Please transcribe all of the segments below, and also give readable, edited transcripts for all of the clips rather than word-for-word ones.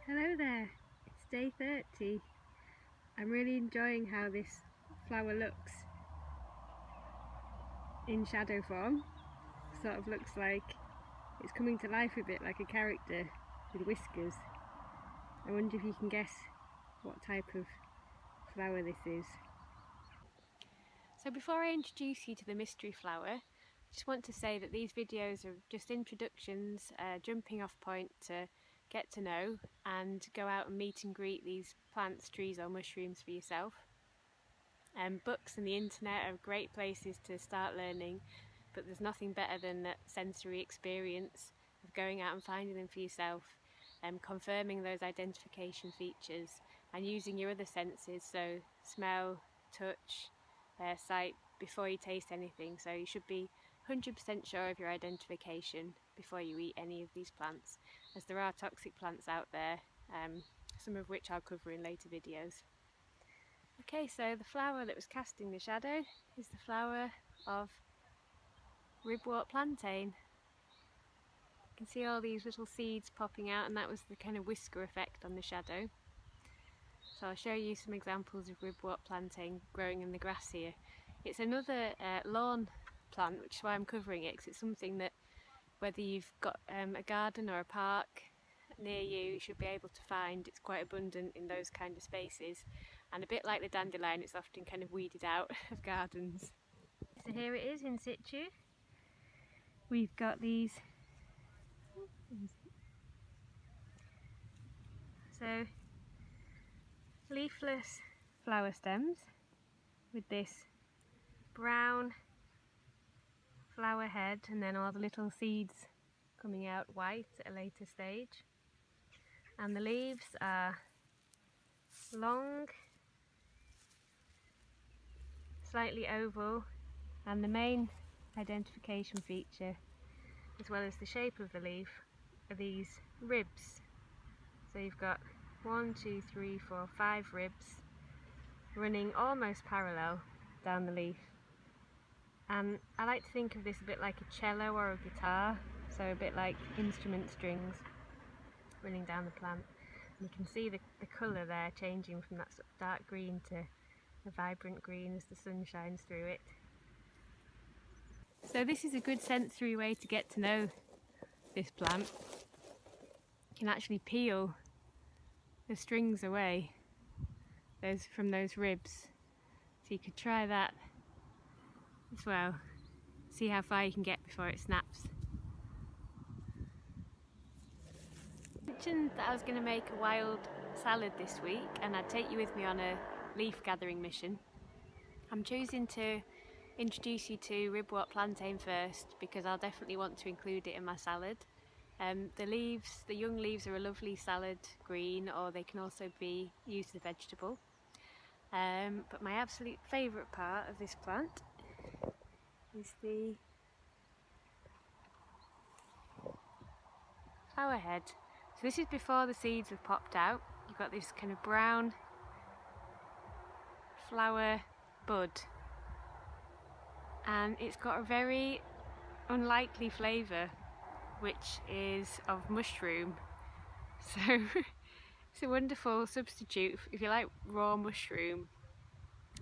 Hello there, it's day 30. I'm really enjoying how this flower looks in shadow form. Sort of looks like it's coming to life a bit like a character with whiskers. I wonder if you can guess what type of flower this is. So before I introduce you to the mystery flower, I just want to say that these videos are just introductions, jumping off point to get to know and go out and meet and greet these plants, trees or mushrooms for yourself. Books and the internet are great places to start learning, but there's nothing better than that sensory experience of going out and finding them for yourself, confirming those identification features and using your other senses, so smell, touch, sight, before you taste anything. So you should be 100% sure of your identification before you eat any of these plants, as there are toxic plants out there, some of which I'll cover in later videos. Okay, so the flower that was casting the shadow is the flower of Ribwort Plantain. You can see all these little seeds popping out, and that was the kind of whisker effect on the shadow. So I'll show you some examples of Ribwort Plantain growing in the grass here. It's another lawn plant, which is why I'm covering it, because it's something that whether you've got a garden or a park near you, you should be able to find. It's quite abundant in those kind of spaces, and a bit like the dandelion, it's often kind of weeded out of gardens. So here it is in situ. We've got these leafless flower stems with this brown flower head, and then all the little seeds coming out white at a later stage. And the leaves are long, slightly oval, and the main identification feature, as well as the shape of the leaf, are these ribs. So you've got 1, 2, 3, 4, 5 ribs running almost parallel down the leaf. And I like to think of this a bit like a cello or a guitar, so a bit like instrument strings running down the plant. And you can see the colour there changing from that sort of dark green to a vibrant green as the sun shines through it. So this is a good sensory way to get to know this plant. You can actually peel the strings away from those ribs, so you could try that as well. See how far you can get before it snaps. I mentioned that I was going to make a wild salad this week, and I'd take you with me on a leaf gathering mission. I'm choosing to introduce you to Ribwort Plantain first, because I'll definitely want to include it in my salad. The young leaves are a lovely salad green, or they can also be used as a vegetable. But my absolute favourite part of this plant is the flower head. So this is before the seeds have popped out. You've got this kind of brown flower bud, and it's got a very unlikely flavour, which is of mushroom. So it's a wonderful substitute if you like raw mushroom,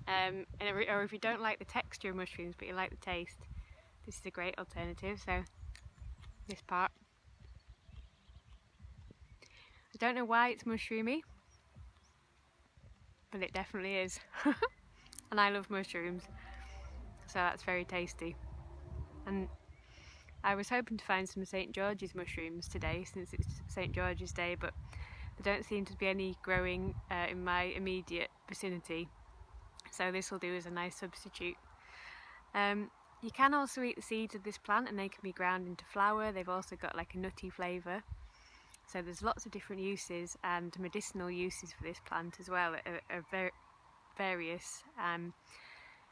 or if you don't like the texture of mushrooms but you like the taste. This is a great alternative. So this part, I don't know why it's mushroomy, but it definitely is. And I love mushrooms, so that's very tasty. And I was hoping to find some St. George's mushrooms today, since it's St. George's Day, but there don't seem to be any growing in my immediate vicinity, so this will do as a nice substitute. You can also eat the seeds of this plant, and they can be ground into flour. They've also got like a nutty flavour, so there's lots of different uses, and medicinal uses for this plant as well are various.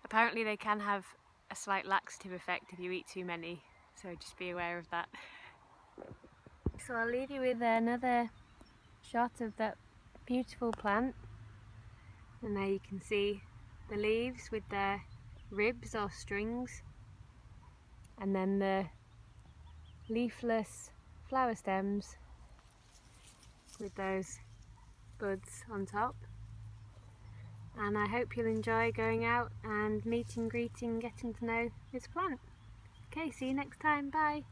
Apparently they can have a slight laxative effect if you eat too many, so just be aware of that. So I'll leave you with another shot of that beautiful plant, and there you can see the leaves with their ribs or strings, and then the leafless flower stems with those buds on top. And I hope you'll enjoy going out and meeting, greeting, getting to know this plant. Okay, see you next time. Bye.